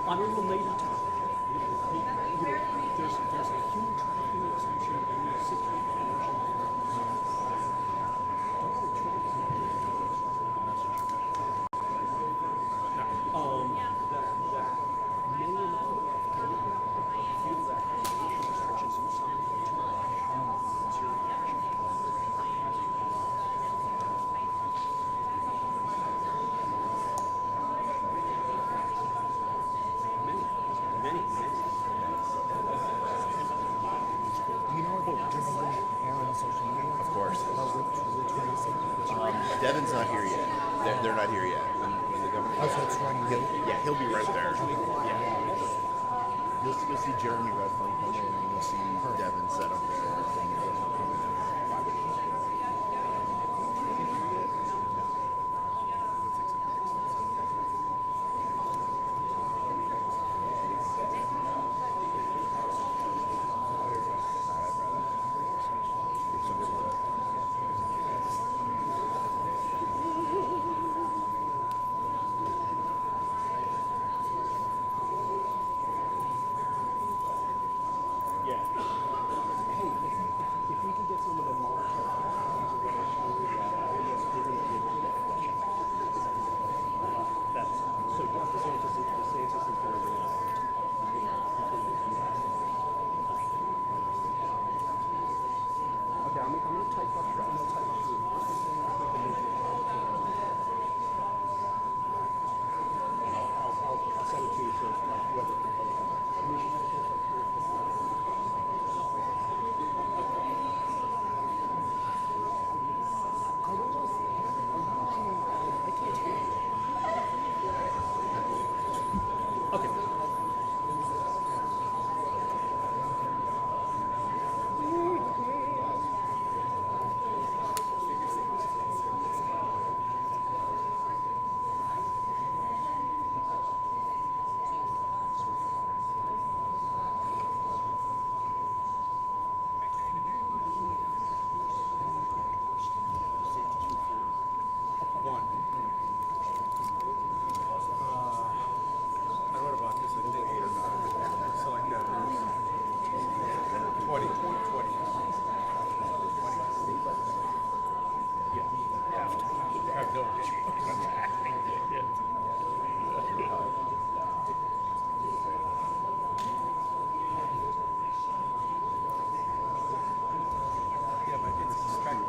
on a related topic, there's a huge extension in the situation. Donald Trump that many of feel that immigration restrictions in some way too much. What's your reaction? Many. Do you know what just air on social media? Of course. About which way is it? Devin's not here yet. They're not here yet. When the government. Oh, so it's running late? He'll be right there. Yeah. You'll see Jeremy Redfern come in, and you'll see Devin set up there. Yeah. Hey, if we can get some of the market, that's so DeSantis is very okay, I'm going to type up. I'll send it to you so whoever. Okay. One. I wrote about this, I think, 8 or 9. So like 20. Yeah. I have no issue. Yeah, but it's expected.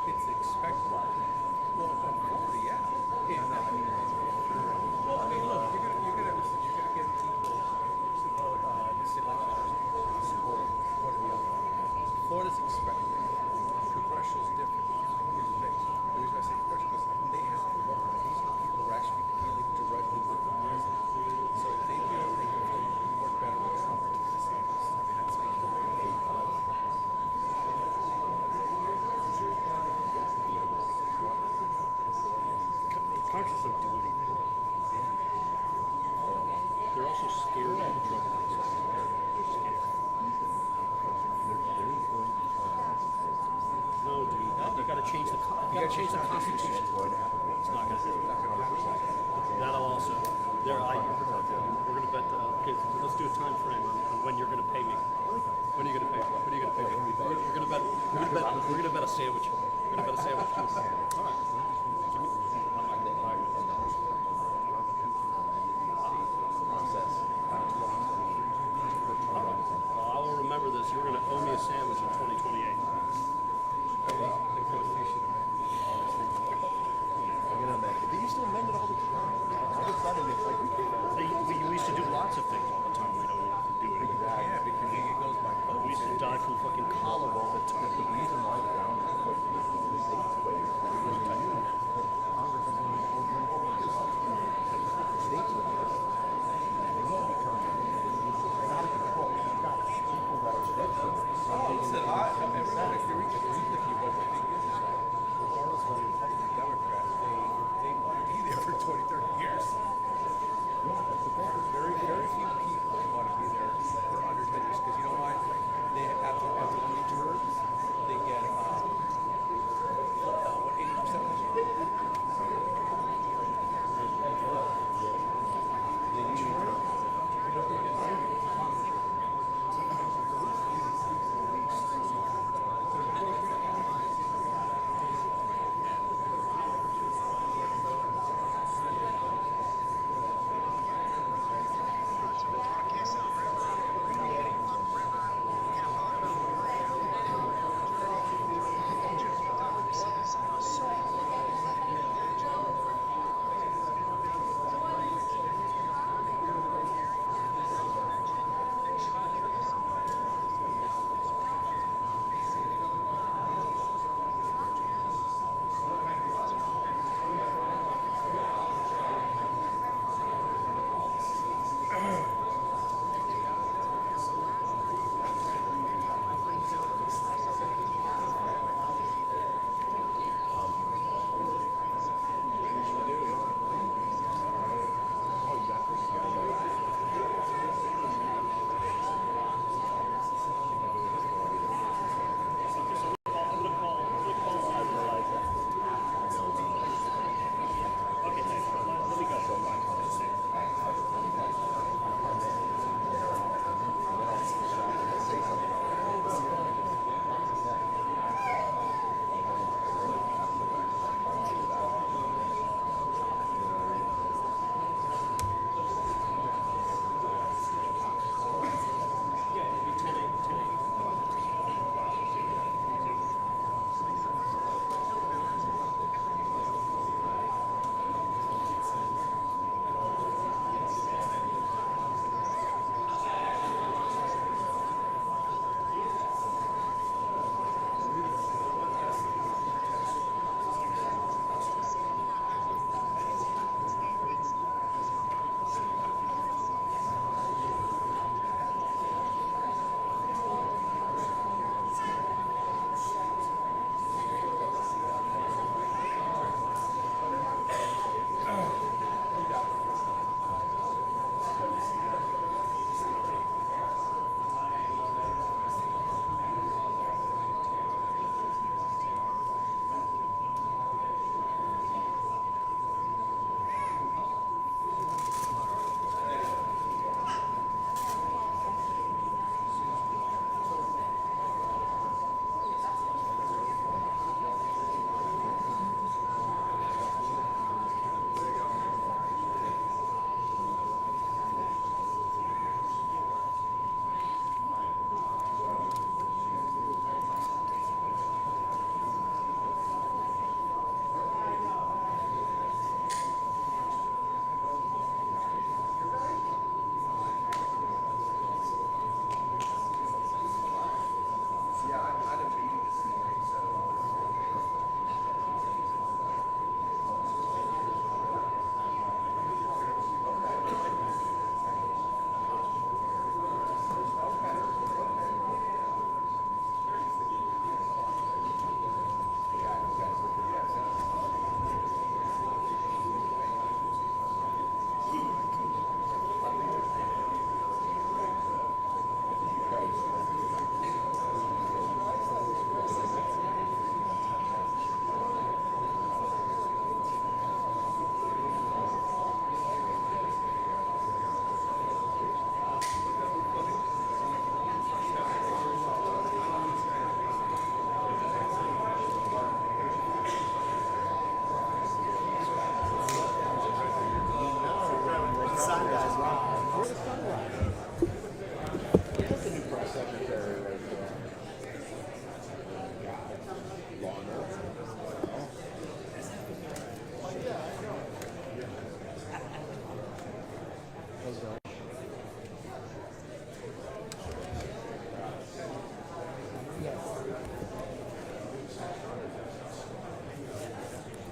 It's expected. Well, unfortunately, yeah. Well, I mean, look, you're gonna get people support this election, support one or the other. Florida's expected. Congressional is different. Here's the thing. The reason I say congressional is because they have to work. These people are actually dealing directly with the president. So if they feel they can work better with Trump or DeSantis, I mean, that's like Congress don't do anything. They're also scared of Trump. They're scared. No, dude, you got to change the Constitution. It's not going to happen. That'll also. We're going to bet. Okay, let's do a time frame on when you're going to pay me. When are you going to pay me? When are you going to pay me? We're going to bet. We're going to bet a sandwich. We're going to bet a sandwich. All right. Well, I will remember this. You're going to owe me a sandwich in 2028. They used to amend it all the time. I decided it's like We used to do lots of things all the time. We don't want to do it anymore. yeah, because it goes by vote. We used to die from fucking cholera all the time. the reason why the ground is put in the states way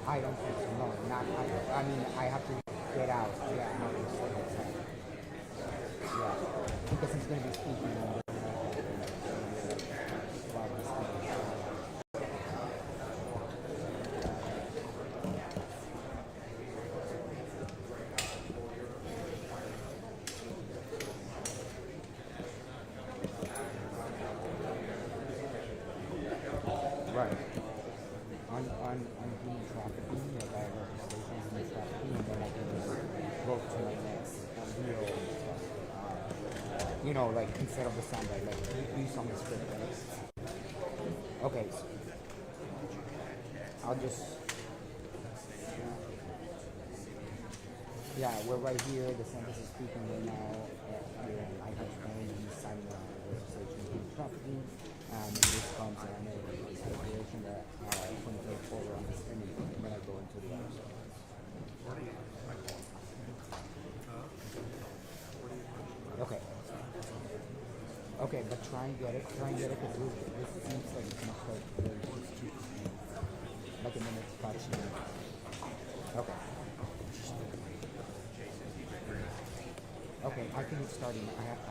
I don't think so. No, not. I mean, I have to get out. Yeah, I have to stay outside. Yeah, because he's going to be speaking on right. On human trafficking, like I have registrations in trafficking, and then I can just go to my next deal and stuff. You know, like instead of the soundbite, like use on the script. Okay, so I'll just. Yeah, we're right here. DeSantis is speaking right now. Here in Lighthouse, he's signing a registration in trafficking. And this comes and I know the celebration that I'm going to take forward on this ending when I go into the other side. Okay. Okay, but try and get it because this seems like it's not quite very too like a minute's touch now. Okay. Okay, I think it's starting. I have to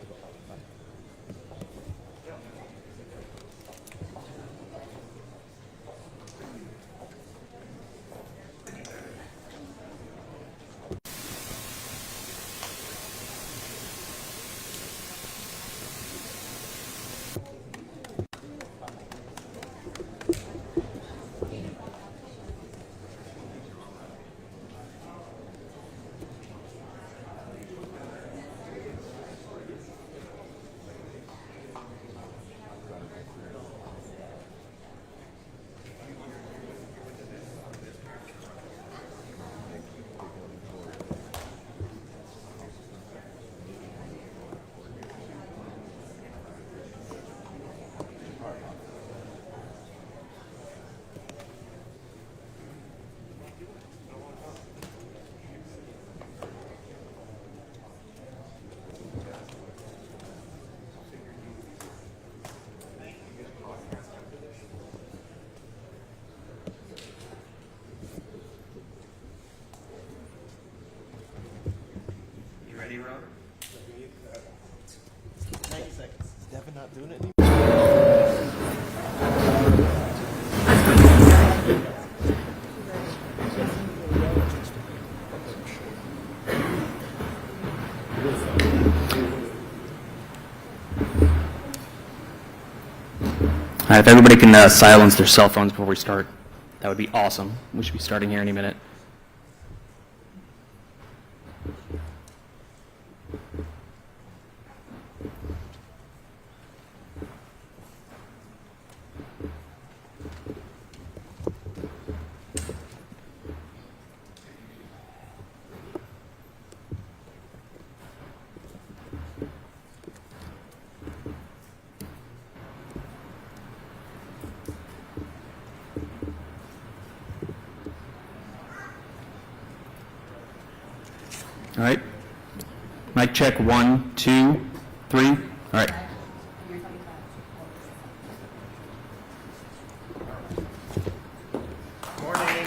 go. Bye. Robert? 90 seconds. Is Devin not doing it anymore? All right, if everybody can silence their cell phones before we start, that would be awesome. We should be starting here any minute. All right. Mic check 1, 2, 3. All right. Morning.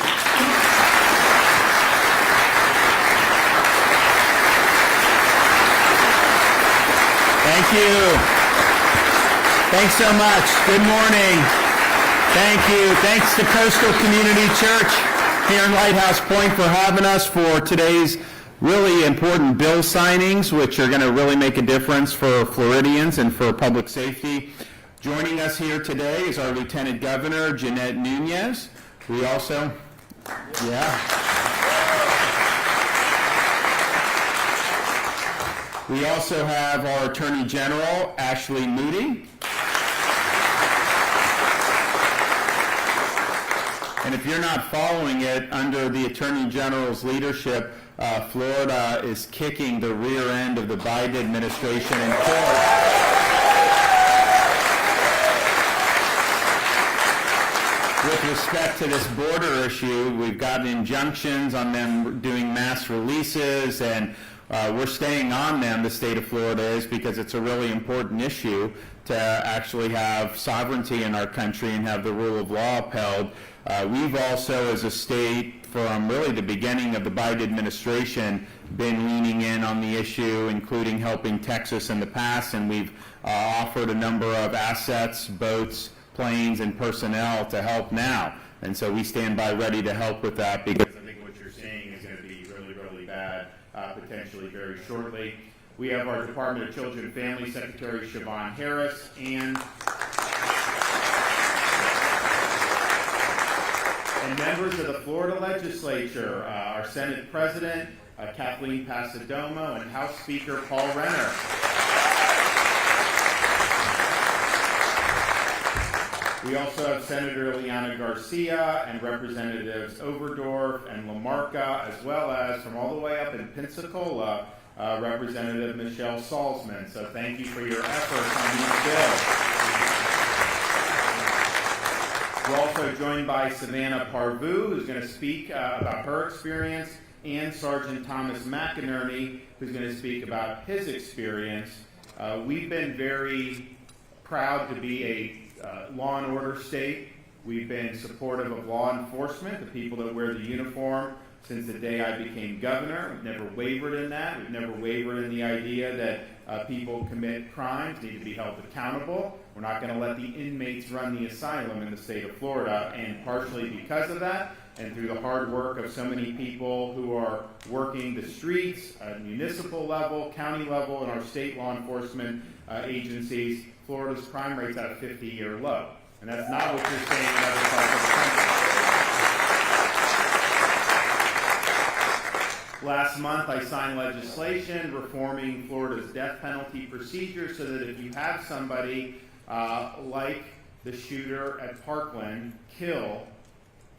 Thank you. Thanks so much. Good morning. Thank you. Thanks to Coastal Community Church here in Lighthouse Point for having us for today's really important bill signings, which are going to really make a difference for Floridians and for public safety. Joining us here today is our Lieutenant Governor, Jeanette Nunez. We also, we also have our Attorney General, Ashley Moody. And if you're not following it, under the Attorney General's leadership, Florida is kicking the rear end of the Biden administration in court. With respect to this border issue, we've gotten injunctions on them doing mass releases, and we're staying on them, the state of Florida is, because it's a really important issue. to actually have sovereignty in our country and have the rule of law upheld. We've also, as a state, from really the beginning of the Biden administration, been leaning in on the issue, including helping Texas in the past, and we've offered a number of assets, boats, planes, and personnel to help now. And so we stand by ready to help with that, because I think what you're seeing is going to be really, really bad, potentially very shortly. We have our Department of Children and Family Secretary, Siobhan Harris, and members of the Florida Legislature, our Senate President, Kathleen Passidomo, and House Speaker Paul Renner. We also have Senator Liana Garcia and Representatives Overdorf and Lamarca, as well as from all the way up in Pensacola, Representative Michelle Salzman. So thank you for your efforts on these bills. We're also joined by Savannah Parvu, who's going to speak about her experience, and Sergeant Thomas McInerney, who's going to speak about his experience. We've been very proud to be a law and order state. We've been supportive of law enforcement, the people that wear the uniform, since the day I became governor. We've never wavered in that. We've never wavered in the idea that people commit crimes, need to be held accountable. We're not going to let the inmates run the asylum in the state of Florida, and partially because of that, and through the hard work of so many people who are working the streets at municipal level, county level, and our state law enforcement agencies, Florida's crime rate's at a 50-year low. And that's not what you're saying in other parts of the country. Last month, I signed legislation reforming Florida's death penalty procedure so that if you have somebody like the shooter at Parkland kill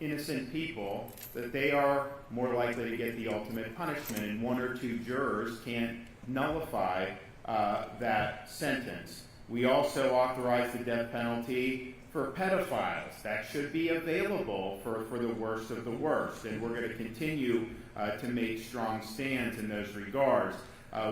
innocent people, that they are more likely to get the ultimate punishment, and one or two jurors can't nullify that sentence. We also authorized the death penalty for pedophiles. That should be available for the worst of the worst, and we're going to continue to make strong stands in those regards.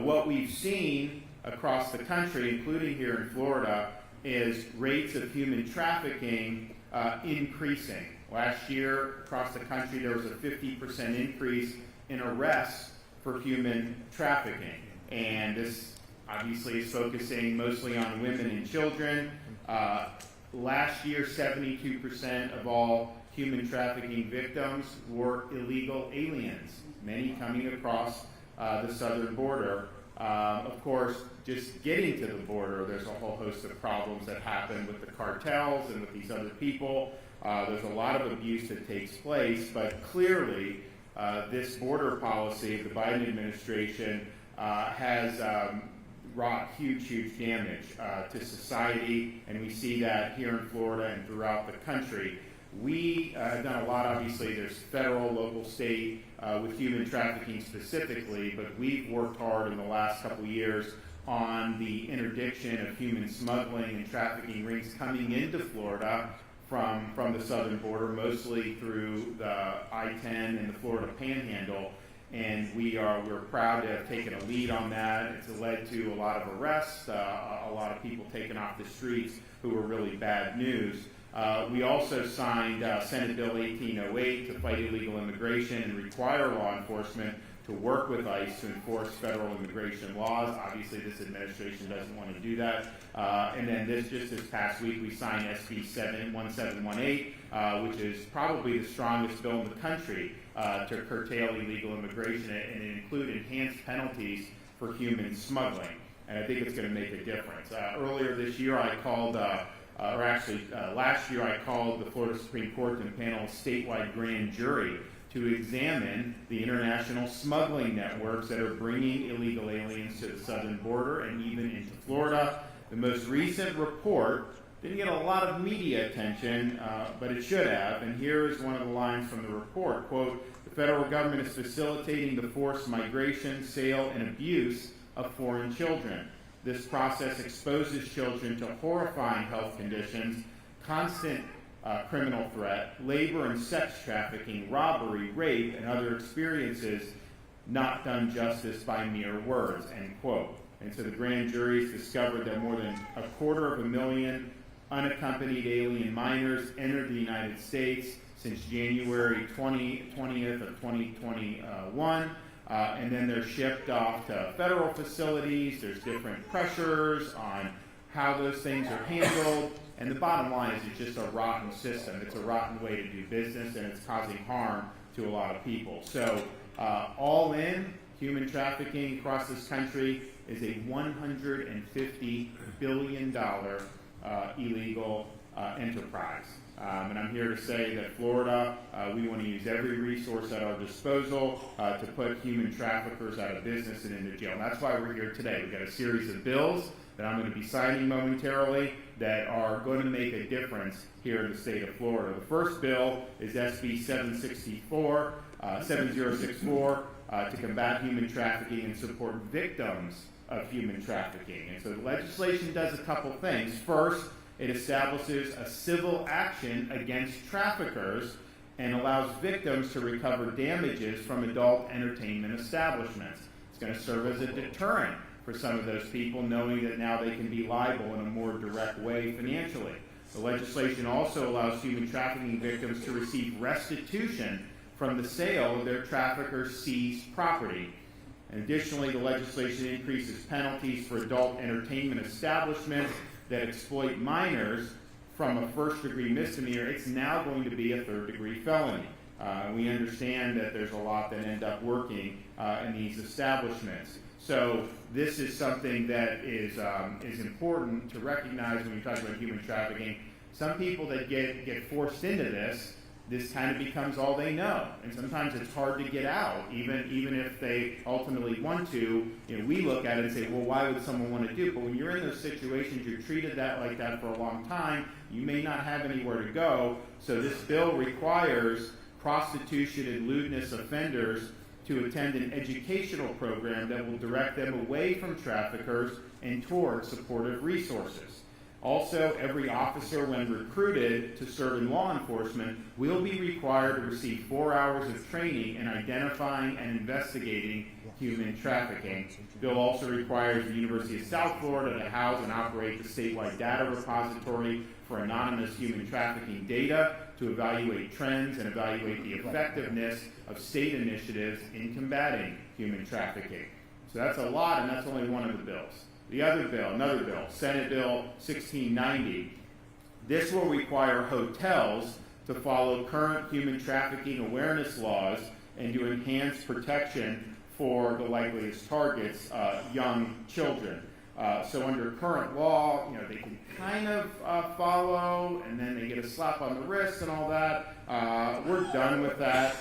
What we've seen across the country, including here in Florida, is rates of human trafficking increasing. Last year, across the country, there was a 50% increase in arrests for human trafficking, and this obviously is focusing mostly on women and children. Last year, 72% of all human trafficking victims were illegal aliens, many coming across the southern border. Of course, just getting to the border, there's a whole host of problems that happen with the cartels and with these other people. There's a lot of abuse that takes place, but clearly this border policy of the Biden administration has wrought huge damage to society, and we see that here in Florida and throughout the country. We have done a lot. Obviously, there's federal, local, state with human trafficking specifically, but we've worked hard in the last couple of years on the interdiction of human smuggling and trafficking rings coming into Florida from the southern border, mostly through the I-10 and the Florida Panhandle. And we're proud to have taken a lead on that. It's led to a lot of arrests, a lot of people taken off the streets who were really bad news. We also signed Senate Bill 1808 to fight illegal immigration and require law enforcement to work with ICE to enforce federal immigration laws. Obviously, this administration doesn't want to do that. And then just this past week, we signed SB 1718, which is probably the strongest bill in the country to curtail illegal immigration and include enhanced penalties for human smuggling. And I think it's going to make a difference. Earlier this year, I called, last year, I called the Florida Supreme Court to impanel a statewide grand jury to examine the international smuggling networks that are bringing illegal aliens to the southern border and even into Florida. The most recent report didn't get a lot of media attention, but it should have. And here is one of the lines from the report, quote, "The federal government is facilitating the forced migration, sale, and abuse of foreign children. This process exposes children to horrifying health conditions, constant criminal threat, labor and sex trafficking, robbery, rape, and other experiences not done justice by mere words," end quote. And so the grand juries discovered that more than 250,000 unaccompanied alien minors entered the United States since January 20th of 2021. And then they're shipped off to federal facilities. There's different pressures on how those things are handled. And the bottom line is it's just a rotten system. It's a rotten way to do business, and it's causing harm to a lot of people. So all in, human trafficking across this country is a $150 billion illegal enterprise. And I'm here to say that Florida, we want to use every resource at our disposal to put human traffickers out of business and into jail. And that's why we're here today. We've got a series of bills that I'm going to be signing momentarily that are going to make a difference here in the state of Florida. The first bill is SB 7064 to combat human trafficking and support victims of human trafficking. And so the legislation does a couple things. First, it establishes a civil action against traffickers and allows victims to recover damages from adult entertainment establishments. It's going to serve as a deterrent for some of those people, knowing that now they can be liable in a more direct way financially. The legislation also allows human trafficking victims to receive restitution from the sale of their traffickers' seized property. And additionally, the legislation increases penalties for adult entertainment establishments that exploit minors from a first-degree misdemeanor. It's now going to be a third-degree felony. We understand that there's a lot that end up working in these establishments. So this is something that is important to recognize when we talk about human trafficking. Some people that get forced into this kind of becomes all they know, and sometimes it's hard to get out, even if they ultimately want to. We look at it and say, well, why would someone want to do it? But when you're in those situations, you're treated like that for a long time, you may not have anywhere to go. So this bill requires prostitution and lewdness offenders to attend an educational program that will direct them away from traffickers and toward supportive resources. Also, every officer, when recruited to serve in law enforcement, will be required to receive 4 hours of training in identifying and investigating human trafficking. The bill also requires the University of South Florida to house and operate the statewide data repository for anonymous human trafficking data to evaluate trends and evaluate the effectiveness of state initiatives in combating human trafficking. So that's a lot, and that's only one of the bills. The other bill, another bill, Senate Bill 1690, this will require hotels to follow current human trafficking awareness laws and to enhance protection for the likeliest targets, young children. So under current law, they can kind of follow, and then they get a slap on the wrist and all that. We're done with that.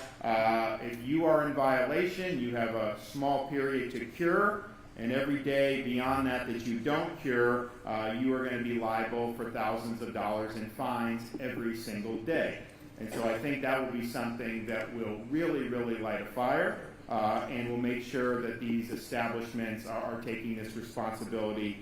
If you are in violation, you have a small period to cure. And every day beyond that you don't cure, you are going to be liable for thousands of dollars in fines every single day. And so I think that will be something that will really, really light a fire and will make sure that these establishments are taking this responsibility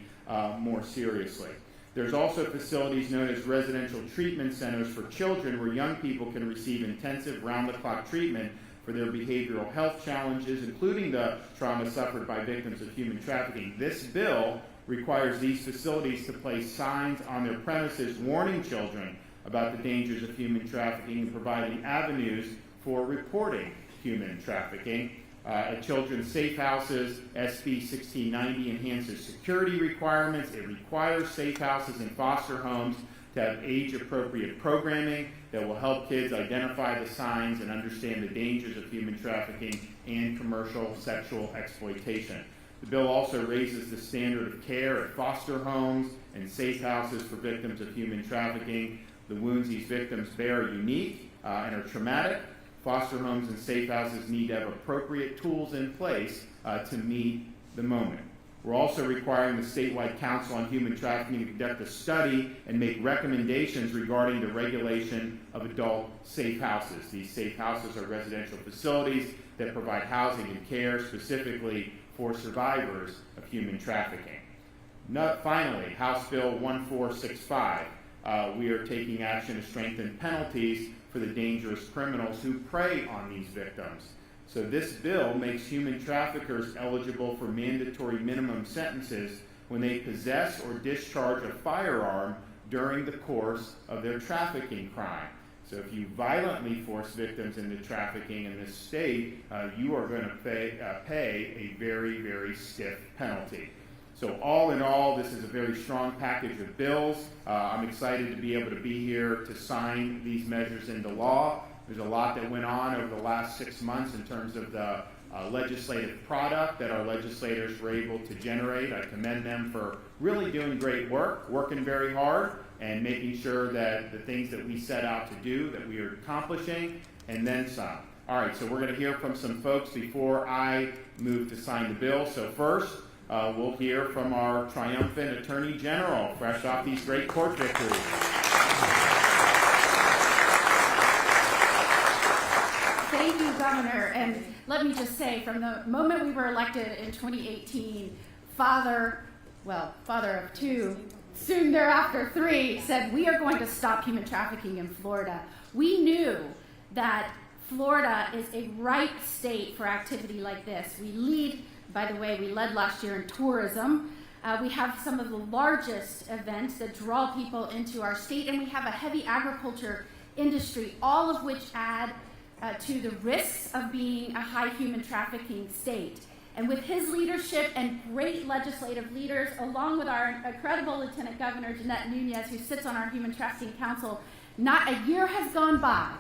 more seriously. There's also facilities known as residential treatment centers for children where young people can receive intensive round-the-clock treatment for their behavioral health challenges, including the trauma suffered by victims of human trafficking. This bill requires these facilities to place signs on their premises warning children about the dangers of human trafficking and providing avenues for reporting human trafficking. At children's safe houses, SB 1690 enhances security requirements. It requires safe houses and foster homes to have age-appropriate programming that will help kids identify the signs and understand the dangers of human trafficking and commercial sexual exploitation. The bill also raises the standard of care at foster homes and safe houses for victims of human trafficking. The wounds these victims bear are unique and are traumatic. Foster homes and safe houses need to have appropriate tools in place to meet the moment. We're also requiring the statewide Council on Human Trafficking to conduct a study and make recommendations regarding the regulation of adult safe houses. These safe houses are residential facilities that provide housing and care specifically for survivors of human trafficking. Finally, House Bill 1465. We are taking action to strengthen penalties for the dangerous criminals who prey on these victims. So this bill makes human traffickers eligible for mandatory minimum sentences when they possess or discharge a firearm during the course of their trafficking crime. So if you violently force victims into trafficking in this state, you are going to pay a very, very stiff penalty. So all in all, this is a very strong package of bills. I'm excited to be able to be here to sign these measures into law. There's a lot that went on over the last 6 months in terms of the legislative product that our legislators were able to generate. I commend them for really doing great work, working very hard, and making sure that the things that we set out to do, that we are accomplishing, and then some. All right, so we're going to hear from some folks before I move to sign the bill. So first, we'll hear from our triumphant Attorney General, fresh off these great court victories. Thank you, Governor. And let me just say, from the moment we were elected in 2018, father of two, soon thereafter 3, said we are going to stop human trafficking in Florida. We knew that Florida is a ripe state for activity like this. We lead, by the way, we led last year in tourism. We have some of the largest events that draw people into our state, and we have a heavy agriculture industry, all of which add to the risks of being a high human trafficking state. And with his leadership and great legislative leaders, along with our incredible Lieutenant Governor Jeanette Nunez, who sits on our Human Trafficking Council, not a year has gone by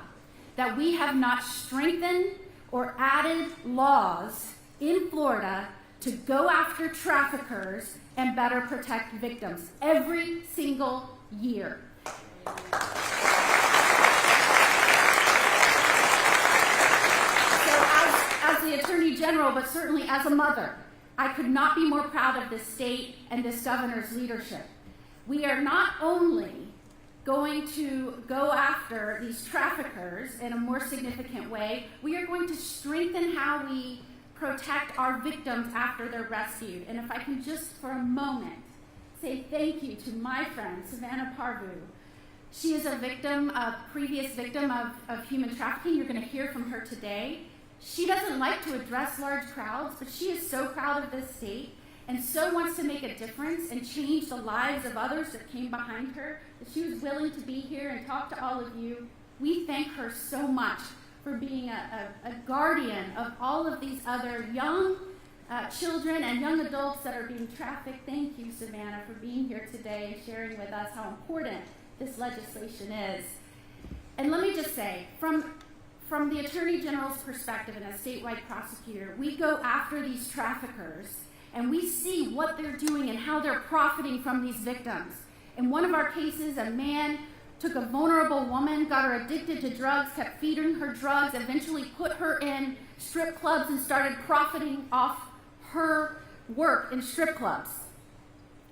that we have not strengthened or added laws in Florida to go after traffickers and better protect victims every single year. As the Attorney General, but certainly as a mother, I could not be more proud of this state and this governor's leadership. We are not only going to go after these traffickers in a more significant way, we are going to strengthen how we protect our victims after they're rescued. And if I can just for a moment say thank you to my friend, Savannah Parvu. She is a previous victim of human trafficking. You're going to hear from her today. She doesn't like to address large crowds, but she is so proud of this state and so wants to make a difference and change the lives of others that came behind her, that she was willing to be here and talk to all of you. We thank her so much for being a guardian of all of these other young children and young adults that are being trafficked. Thank you, Savannah, for being here today and sharing with us how important this legislation is. And let me just say, from the Attorney General's perspective and a statewide prosecutor, we go after these traffickers and we see what they're doing and how they're profiting from these victims. In one of our cases, a man took a vulnerable woman, got her addicted to drugs, kept feeding her drugs, eventually put her in strip clubs and started profiting off her work in strip clubs.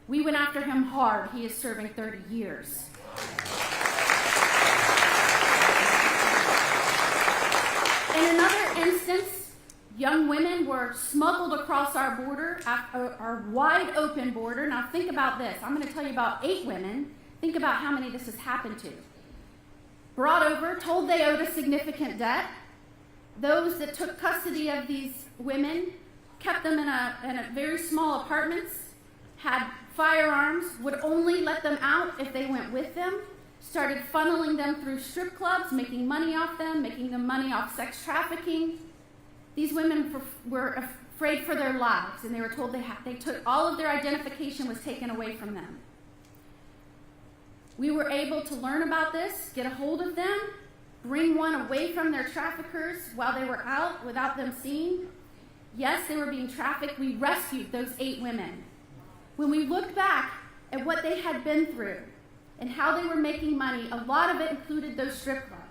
We went after him hard. He is serving 30 years. In another instance, young women were smuggled across our border, our wide open border. Now think about this. I'm going to tell you about 8 women. Think about how many this has happened to. Brought over, told they owed a significant debt. Those that took custody of these women kept them in a very small apartments, had firearms, would only let them out if they went with them, started funneling them through strip clubs, making money off them, making them money off sex trafficking. These women were afraid for their lives, and they were told they took all of their identification was taken away from them. We were able to learn about this, get a hold of them, bring one away from their traffickers while they were out without them seeing. Yes, they were being trafficked. We rescued those 8 women. When we looked back at what they had been through and how they were making money, a lot of it included those strip clubs.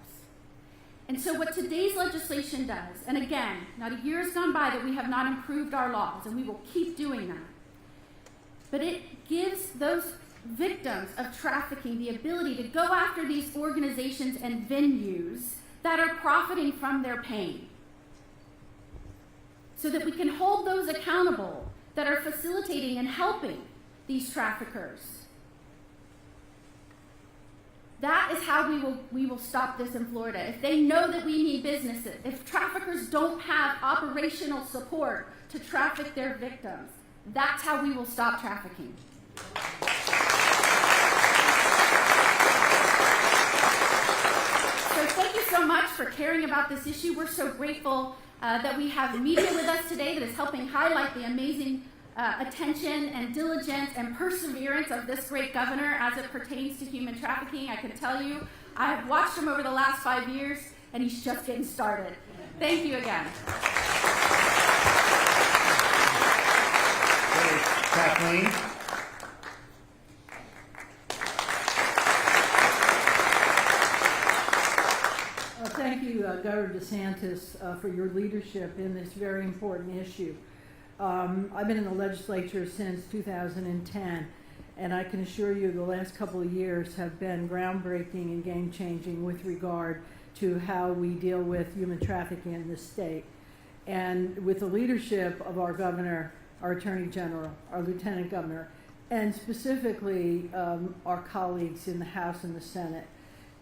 And so what today's legislation does, and again, not a year has gone by that we have not improved our laws, and we will keep doing that, but it gives those victims of trafficking the ability to go after these organizations and venues that are profiting from their pain, so that we can hold those accountable that are facilitating and helping these traffickers. That is how we will stop this in Florida. If they know that we need businesses, if traffickers don't have operational support to traffic their victims, that's how we will stop trafficking. So thank you so much for caring about this issue. We're so grateful that we have media with us today that is helping highlight the amazing attention and diligence and perseverance of this great governor as it pertains to human trafficking. I can tell you, I have watched him over the last 5 years, and he's just getting started. Thank you again. Kathleen? Thank you, Governor DeSantis, for your leadership in this very important issue. I've been in the legislature since 2010, and I can assure you the last couple of years have been groundbreaking and game-changing with regard to how we deal with human trafficking in this state. And with the leadership of our governor, our attorney general, our lieutenant governor, and specifically our colleagues in the House and the Senate,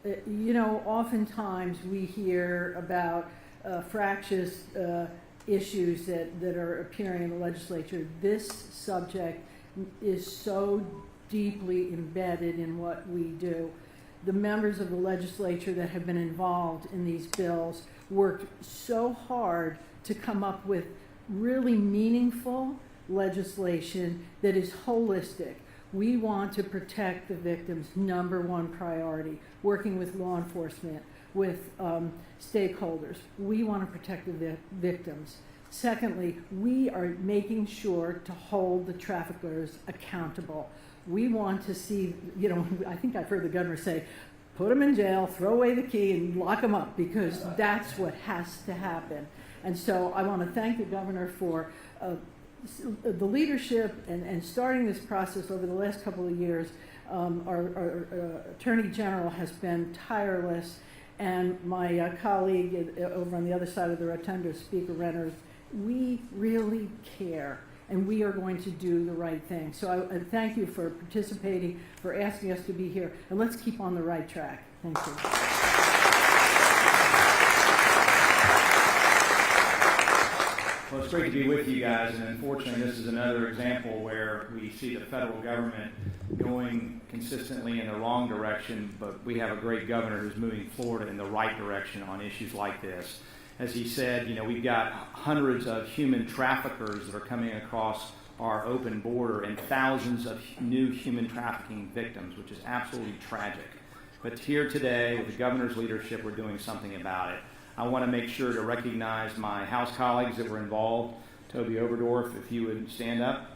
you know, oftentimes we hear about fractious issues that are appearing in the legislature. This subject is so deeply embedded in what we do. The members of the legislature that have been involved in these bills worked so hard to come up with really meaningful legislation that is holistic. We want to protect the victims, number one priority, working with law enforcement, with stakeholders. We want to protect the victims. Secondly, we are making sure to hold the traffickers accountable. We want to see, you know, I think I've heard the governor say, put them in jail, throw away the key, and lock them up, because that's what has to happen. And so I want to thank the governor for the leadership and starting this process over the last couple of years. Our Attorney General has been tireless, and my colleague over on the other side of the rotunda, Speaker Renner, we really care, and we are going to do the right thing. So I thank you for participating, for asking us to be here, and let's keep on the right track. Thank you. Well, it's great to be with you guys, and unfortunately this is another example where we see the federal government going consistently in the wrong direction, but we have a great governor who's moving Florida in the right direction on issues like this. As he said, you know, we've got hundreds of human traffickers that are coming across our open border and thousands of new human trafficking victims, which is absolutely tragic. But here today, with the governor's leadership, we're doing something about it. I want to make sure to recognize my House colleagues that were involved. Toby Oberdorf, if you would stand up.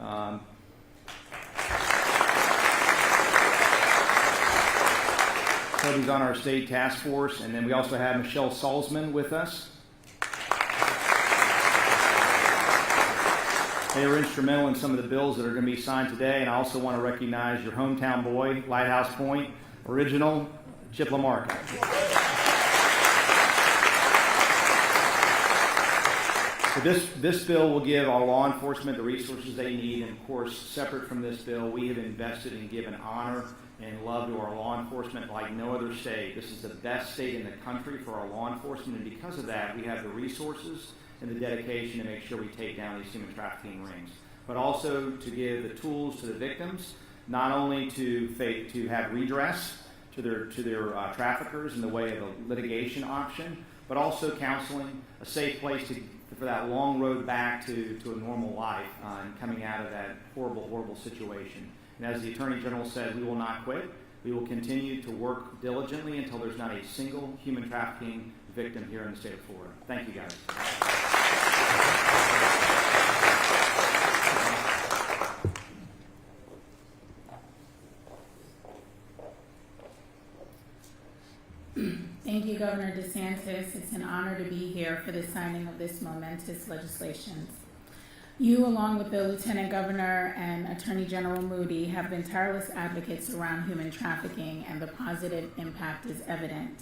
Toby's on our state task force, and then we also have Michelle Salzman with us. They were instrumental in some of the bills that are going to be signed today, and I also want to recognize your hometown boy, Lighthouse Point, original, Chip Lamarca. So this bill will give our law enforcement the resources they need, and of course, separate from this bill, we have invested and given honor and love to our law enforcement like no other state. This is the best state in the country for our law enforcement, and because of that, we have the resources and the dedication to make sure we take down these human trafficking rings, but also to give the tools to the victims, not only to have redress to their traffickers in the way of a litigation option, but also counseling, a safe place for that long road back to a normal life and coming out of that horrible, horrible situation. And as the Attorney General said, we will not quit. We will continue to work diligently until there's not a single human trafficking victim here in the state of Florida. Thank you, guys. Thank you, Governor DeSantis. It's an honor to be here for the signing of this momentous legislation. You, along with the Lieutenant Governor and Attorney General Moody, have been tireless advocates around human trafficking, and the positive impact is evident.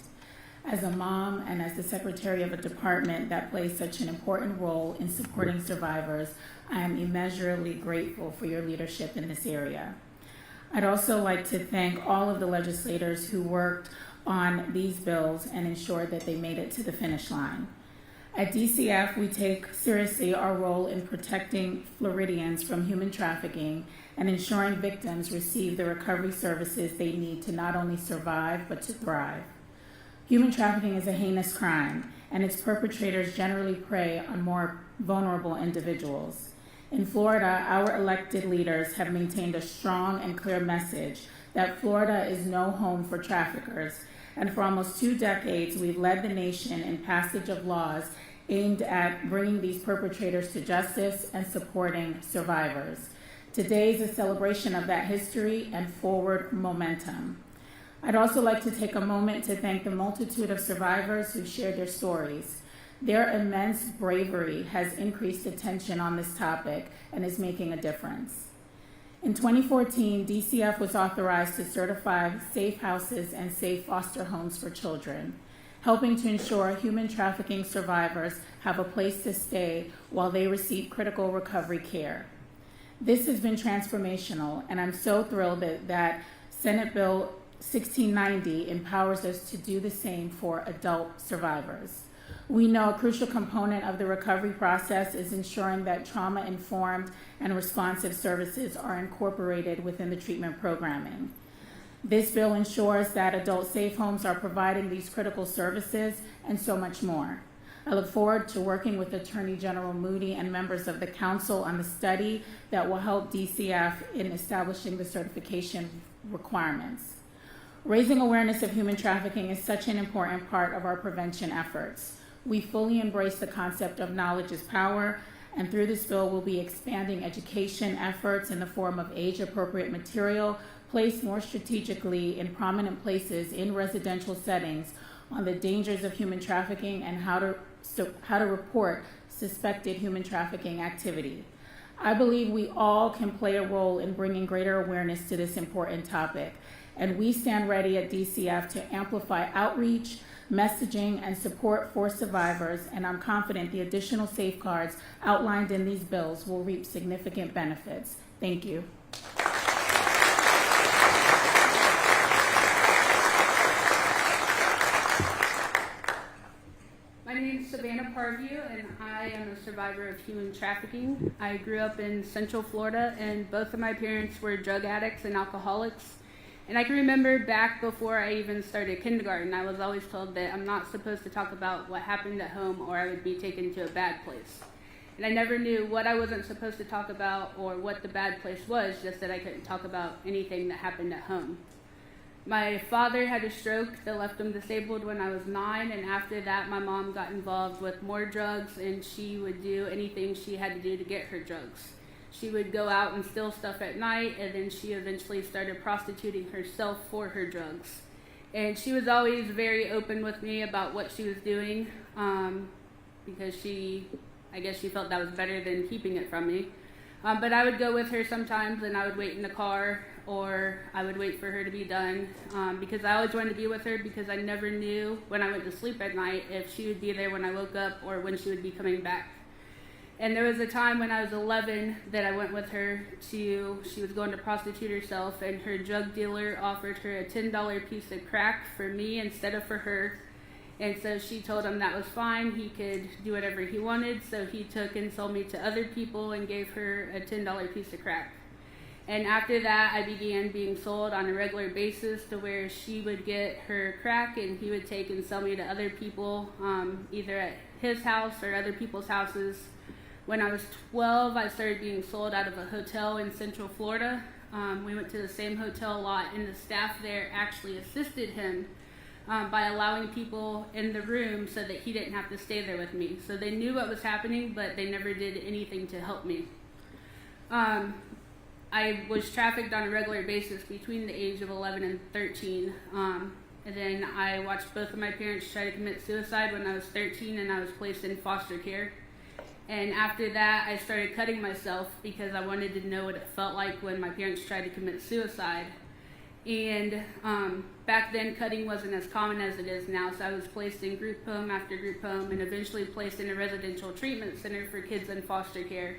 As a mom and as the secretary of a department that plays such an important role in supporting survivors, I am immeasurably grateful for your leadership in this area. I'd also like to thank all of the legislators who worked on these bills and ensured that they made it to the finish line. At DCF, we take seriously our role in protecting Floridians from human trafficking and ensuring victims receive the recovery services they need to not only survive, but to thrive. Human trafficking is a heinous crime, and its perpetrators generally prey on more vulnerable individuals. In Florida, our elected leaders have maintained a strong and clear message that Florida is no home for traffickers, and for almost 2 decades, we've led the nation in passage of laws aimed at bringing these perpetrators to justice and supporting survivors. Today is a celebration of that history and forward momentum. I'd also like to take a moment to thank the multitude of survivors who shared their stories. Their immense bravery has increased attention on this topic and is making a difference. In 2014, DCF was authorized to certify safe houses and safe foster homes for children, helping to ensure human trafficking survivors have a place to stay while they receive critical recovery care. This has been transformational, and I'm so thrilled that Senate Bill 1690 empowers us to do the same for adult survivors. We know a crucial component of the recovery process is ensuring that trauma-informed and responsive services are incorporated within the treatment programming. This bill ensures that adult safe homes are providing these critical services and so much more. I look forward to working with Attorney General Moody and members of the council on the study that will help DCF in establishing the certification requirements. Raising awareness of human trafficking is such an important part of our prevention efforts. We fully embrace the concept of knowledge is power, and through this bill, we'll be expanding education efforts in the form of age-appropriate material placed more strategically in prominent places in residential settings on the dangers of human trafficking and how to report suspected human trafficking activity. I believe we all can play a role in bringing greater awareness to this important topic, and we stand ready at DCF to amplify outreach, messaging, and support for survivors, and I'm confident the additional safeguards outlined in these bills will reap significant benefits. Thank you. My name is Savannah Parview, and I am a survivor of human trafficking. I grew up in Central Florida, and both of my parents were drug addicts and alcoholics. And I can remember back before I even started kindergarten, I was always told that I'm not supposed to talk about what happened at home or I would be taken to a bad place. And I never knew what I wasn't supposed to talk about or what the bad place was, just that I couldn't talk about anything that happened at home. My father had a stroke that left him disabled when I was 9, and after that my mom got involved with more drugs, and she would do anything she had to do to get her drugs. She would go out and steal stuff at night, and then she eventually started prostituting herself for her drugs. And she was always very open with me about what she was doing, because I guess she felt that was better than keeping it from me. But I would go with her sometimes, and I would wait in the car, or I would wait for her to be done, because I always wanted to be with her, because I never knew when I went to sleep at night if she would be there when I woke up or when she would be coming back. And there was a time when I was 11 that I went with her she was going to prostitute herself, and her drug dealer offered her a $10 piece of crack for me instead of for her. And so she told him that was fine, he could do whatever he wanted, so he took and sold me to other people and gave her a $10 piece of crack. And after that, I began being sold on a regular basis to where she would get her crack and he would take and sell me to other people, either at his house or other people's houses. When I was 12, I started being sold out of a hotel in Central Florida. We went to the same hotel lot, and the staff there actually assisted him by allowing people in the room so that he didn't have to stay there with me. So they knew what was happening, but they never did anything to help me. I was trafficked on a regular basis between the age of 11 and 13. And then I watched both of my parents try to commit suicide when I was 13, and I was placed in foster care. And after that, I started cutting myself because I wanted to know what it felt like when my parents tried to commit suicide. And back then, cutting wasn't as common as it is now, so I was placed in group home after group home and eventually placed in a residential treatment center for kids in foster care.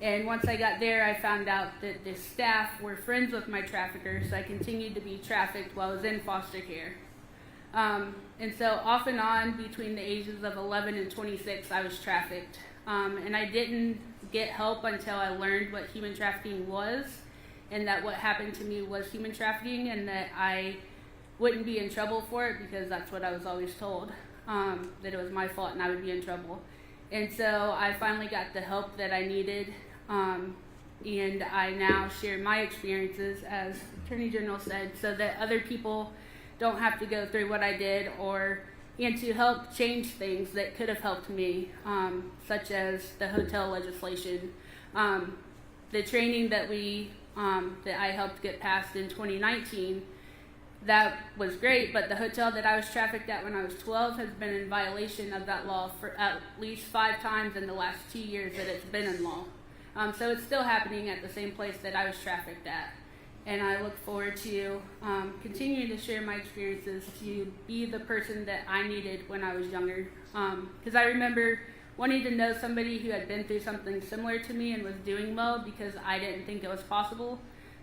And once I got there, I found out that the staff were friends with my traffickers, so I continued to be trafficked while I was in foster care. And so off and on, between the ages of 11 and 26, I was trafficked. And I didn't get help until I learned what human trafficking was, and that what happened to me was human trafficking, and that I wouldn't be in trouble for it because that's what I was always told, that it was my fault and I would be in trouble. And so I finally got the help that I needed, and I now share my experiences, as Attorney General said, so that other people don't have to go through what I did, and to help change things that could have helped me, such as the hotel legislation, the training that that I helped get passed in 2019. That was great, but the hotel that I was trafficked at when I was 12 has been in violation of that law for at least 5 times in the last 2 years that it's been in law. So it's still happening at the same place that I was trafficked at. And I look forward to continuing to share my experiences to be the person that I needed when I was younger. Because I remember wanting to know somebody who had been through something similar to me and was doing well, because I didn't think it was possible.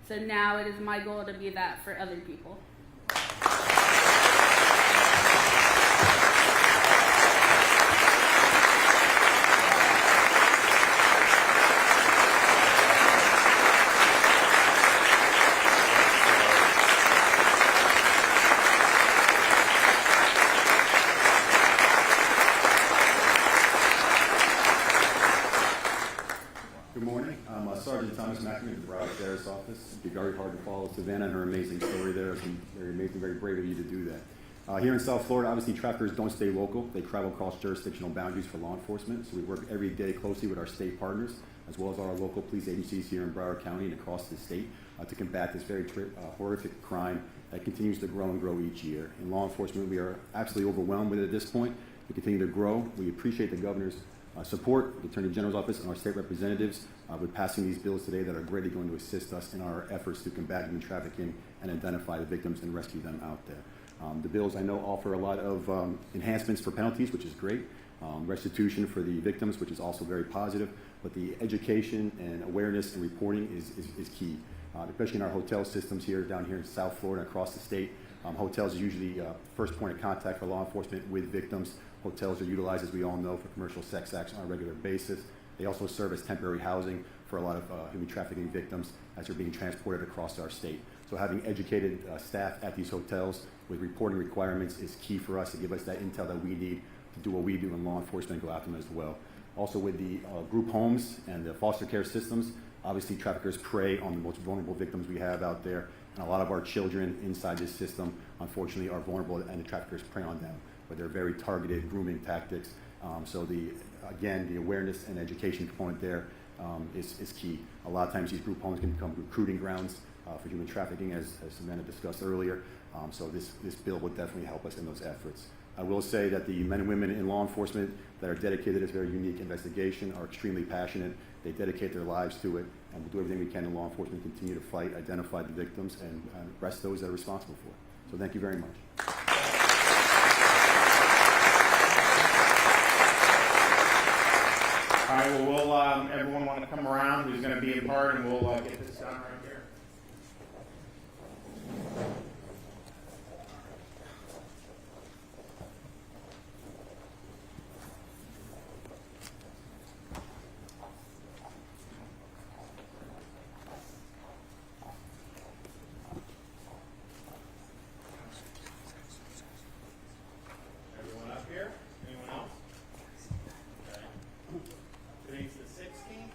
So now it is my goal to be that for other people. Good morning. I'm Sergeant Thomas McNamee of the Broward Sheriff's Office. It'd be very hard to follow Savannah and her amazing story there. It's very amazing, very brave of you to do that. Here in South Florida, obviously traffickers don't stay local. They travel across jurisdictional boundaries for law enforcement. So we work every day closely with our state partners, as well as our local police agencies here in Broward County and across the state to combat this very horrific crime that continues to grow and grow each year. In law enforcement, we are absolutely overwhelmed with it at this point. We continue to grow. We appreciate the governor's support, the Attorney General's office, and our state representatives with passing these bills today that are greatly going to assist us in our efforts to combat human trafficking and identify the victims and rescue them out there. The bills, I know, offer a lot of enhancements for penalties, which is great, restitution for the victims, which is also very positive, but the education and awareness and reporting is key, especially in our hotel systems down here in South Florida and across the state. Hotels are usually first point of contact for law enforcement with victims. Hotels are utilized, as we all know, for commercial sex acts on a regular basis. They also serve as temporary housing for a lot of human trafficking victims as they're being transported across our state. So having educated staff at these hotels with reporting requirements is key for us to give us that intel that we need to do what we do in law enforcement and go after them as well. Also with the group homes and the foster care systems, obviously traffickers prey on the most vulnerable victims we have out there, and a lot of our children inside this system, unfortunately, are vulnerable, and the traffickers prey on them. But they're very targeted grooming tactics. So again, the awareness and education component there is key. A lot of times these group homes can become recruiting grounds for human trafficking, as Savannah discussed earlier. So this bill will definitely help us in those efforts. I will say that the men and women in law enforcement that are dedicated to this very unique investigation are extremely passionate. They dedicate their lives to it, and we'll do everything we can in law enforcement to continue to fight, identify the victims, and arrest those that are responsible for it. So thank you very much. All right, well, everyone want to come around who's going to be in part, and we'll get this done right here. Everyone up here? Anyone else? Okay. Today's the 16th.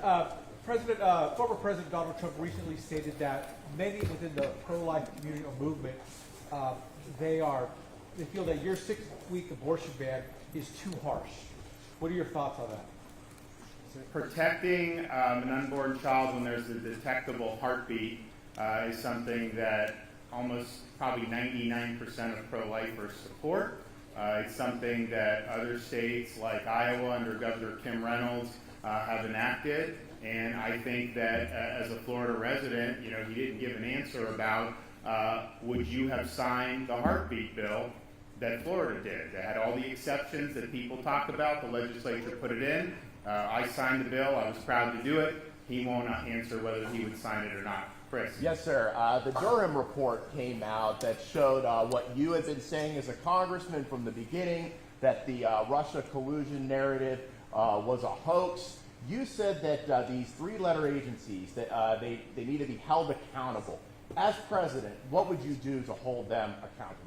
Former President Donald Trump recently stated that many within the pro-life community or movement, they feel that your 6-week abortion ban is too harsh. What are your thoughts on that? Protecting an unborn child when there's a detectable heartbeat is something that almost probably 99% of pro-lifers support. It's something that other states like Iowa under Governor Kim Reynolds have enacted. And I think that as a Florida resident, he didn't give an answer about would you have signed the heartbeat bill that Florida did. That had all the exceptions that people talked about. The legislature put it in. I signed the bill. I was proud to do it. He won't answer whether he would sign it or not. Chris. Yes, sir. The Durham report came out that showed what you had been saying as a congressman from the beginning, that the Russia collusion narrative was a hoax. You said that these 3-letter agencies, that they need to be held accountable. As president, what would you do to hold them accountable?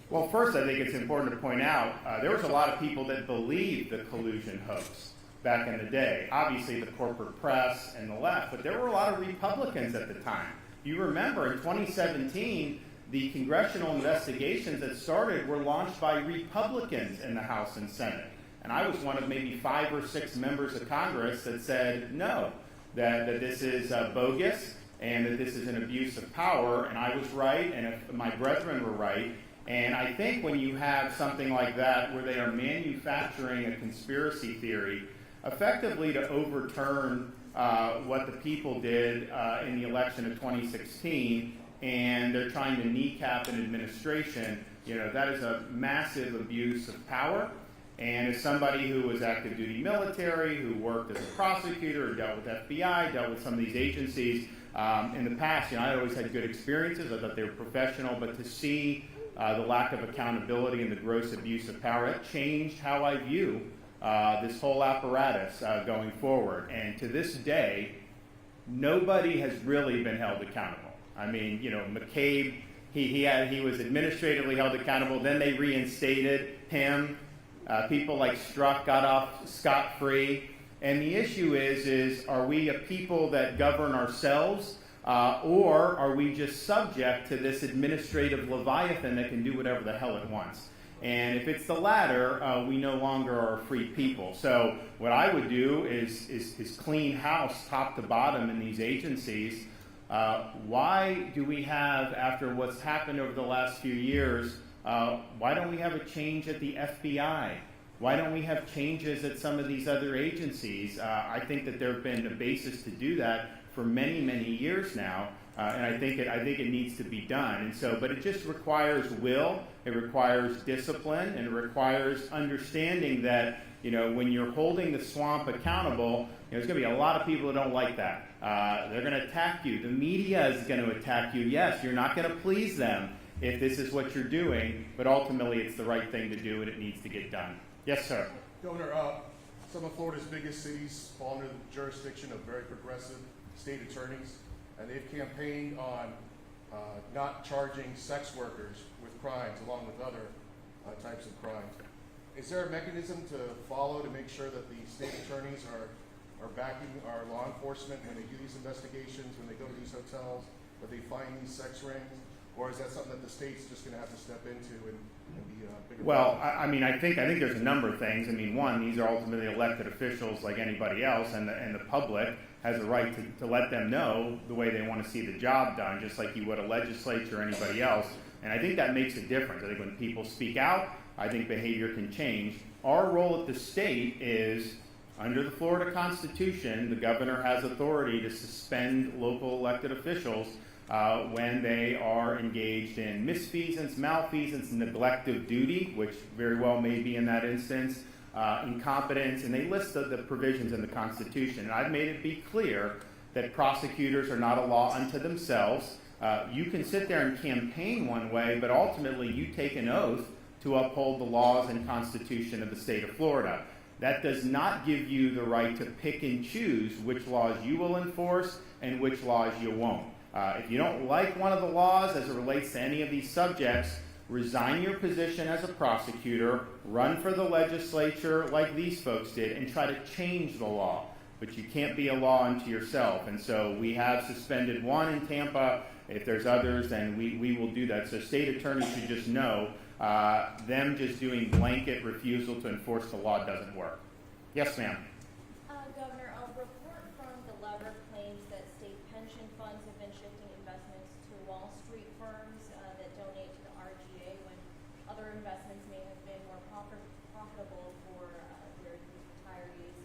Well, first, I think it's important to point out there was a lot of people that believed the collusion hoax back in the day. Obviously, the corporate press and the left, but there were a lot of Republicans at the time. You remember in 2017, the congressional investigations that started were launched by Republicans in the House and Senate. And I was one of maybe 5 or 6 members of Congress that said no, that this is bogus and that this is an abuse of power. And I was right, and if my brethren were right. And I think when you have something like that where they are manufacturing a conspiracy theory effectively to overturn what the people did in the election of 2016, and they're trying to kneecap an administration, that is a massive abuse of power. And as somebody who was active duty military, who worked as a prosecutor, or dealt with FBI, dealt with some of these agencies in the past, I always had good experiences. I thought they were professional, but to see the lack of accountability and the gross abuse of power, that changed how I view this whole apparatus going forward. And to this day, nobody has really been held accountable. I mean, McCabe, he was administratively held accountable. Then they reinstated him. People like Strzok got off scot-free. And the issue is are we a people that govern ourselves, or are we just subject to this administrative leviathan that can do whatever the hell it wants? And if it's the latter, we no longer are a free people. So what I would do is clean house top to bottom in these agencies. Why do we have, after what's happened over the last few years, why don't we have a change at the FBI? Why don't we have changes at some of these other agencies? I think that there have been a basis to do that for many, many years now, and I think it needs to be done. And so, but it just requires will, it requires discipline, and it requires understanding that when you're holding the swamp accountable, there's going to be a lot of people that don't like that. They're going to attack you. The media is going to attack you. Yes, you're not going to please them if this is what you're doing, but ultimately it's the right thing to do and it needs to get done. Yes, sir. Governor, some of Florida's biggest cities fall under the jurisdiction of very progressive state attorneys, and they've campaigned on not charging sex workers with crimes along with other types of crimes. Is there a mechanism to follow to make sure that the state attorneys are backing our law enforcement when they do these investigations, when they go to these hotels, that they find these sex rings? Or is that something that the state's just going to have to step into and be bigger? Well, I mean, I think there's a number of things. I mean, one, these are ultimately elected officials like anybody else, and the public has a right to let them know the way they want to see the job done, just like you would a legislature or anybody else. And I think that makes a difference. I think when people speak out, I think behavior can change. Our role at the state is, under the Florida Constitution, the governor has authority to suspend local elected officials when they are engaged in misfeasance, malfeasance, neglect of duty, which very well may be in that instance, incompetence, and they list the provisions in the Constitution. And I've made it be clear that prosecutors are not a law unto themselves. You can sit there and campaign one way, but ultimately you take an oath to uphold the laws and Constitution of the state of Florida. That does not give you the right to pick and choose which laws you will enforce and which laws you won't. If you don't like one of the laws as it relates to any of these subjects, resign your position as a prosecutor, run for the legislature like these folks did, and try to change the law. but you can't be a law unto yourself. And so we have suspended one in Tampa. If there's others, then we will do that. So state attorneys should just know them just doing blanket refusal to enforce the law doesn't work. Yes, ma'am. Governor, a report from the Lever claims that state pension funds have been shifting investments to Wall Street firms that donate to the RGA when other investments may have been more profitable for their retirees.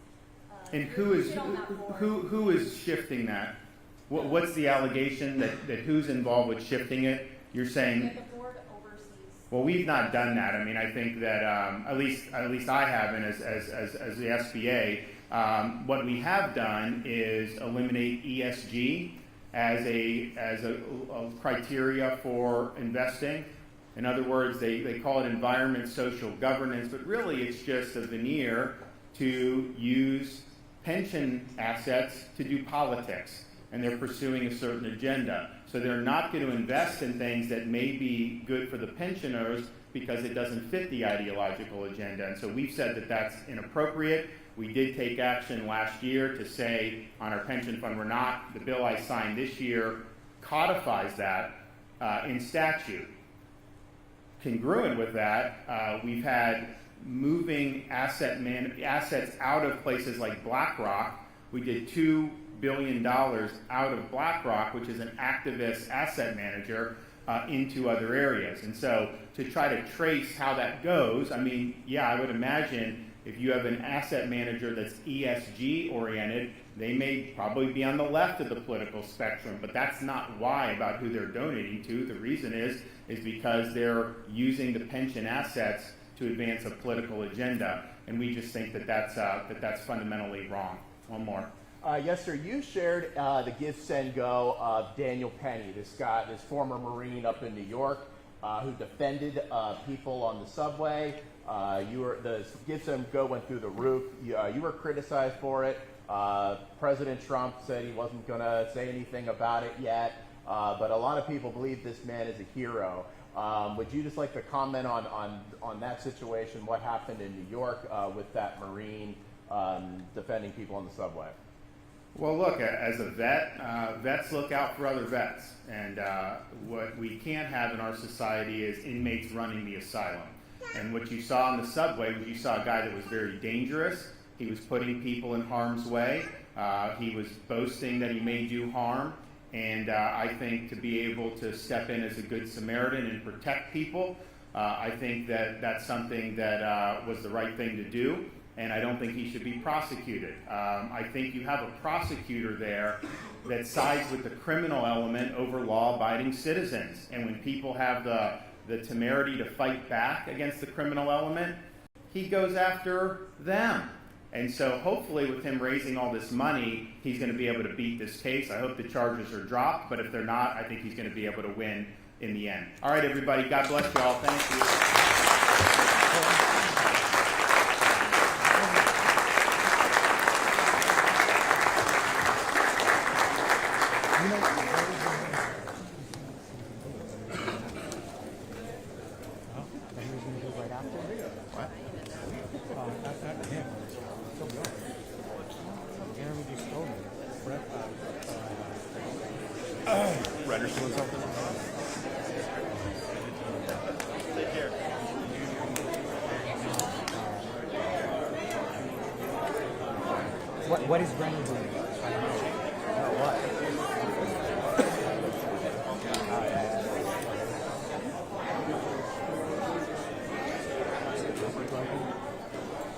And who is shifting that? What's the allegation that who's involved with shifting it? You're saying. Yeah, the board oversees. Well, we've not done that. I mean, I think that at least I haven't as the SBA. What we have done is eliminate ESG as a criteria for investing. In other words, they call it environment, social governance, but really it's just a veneer to use pension assets to do politics, and they're pursuing a certain agenda. So they're not going to invest in things that may be good for the pensioners because it doesn't fit the ideological agenda. And so we've said that that's inappropriate. We did take action last year to say on our pension fund, we're not. The bill I signed this year codifies that in statute. Congruent with that, we've had moving assets out of places like BlackRock. We did $2 billion out of BlackRock, which is an activist asset manager, into other areas. And so to try to trace how that goes, I mean, yeah, I would imagine if you have an asset manager that's ESG oriented, they may probably be on the left of the political spectrum, but that's not why about who they're donating to. The reason is because they're using the pension assets to advance a political agenda, and we just think that that's fundamentally wrong. One more. Yes, sir. You shared the Give, Send, Go of Daniel Penny, this former Marine up in New York, who defended people on the subway. The Give, Send, Go went through the roof. You were criticized for it. President Trump said he wasn't going to say anything about it yet, but a lot of people believe this man is a hero. Would you just like to comment on that situation, what happened in New York with that Marine defending people on the subway? Well, look, as a vet, vets look out for other vets. And what we can't have in our society is inmates running the asylum. And what you saw on the subway was you saw a guy that was very dangerous. He was putting people in harm's way. He was boasting that he may do harm. And I think to be able to step in as a good Samaritan and protect people, I think that that's something that was the right thing to do. And I don't think he should be prosecuted. I think you have a prosecutor there that sides with the criminal element over law-abiding citizens. And when people have the temerity to fight back against the criminal element, he goes after them. And so hopefully with him raising all this money, he's going to be able to beat this case. I hope the charges are dropped, but if they're not, I think he's going to be able to win in the end. All right, everybody. God bless you all. Thank you. What is Brennan doing? I don't know. What?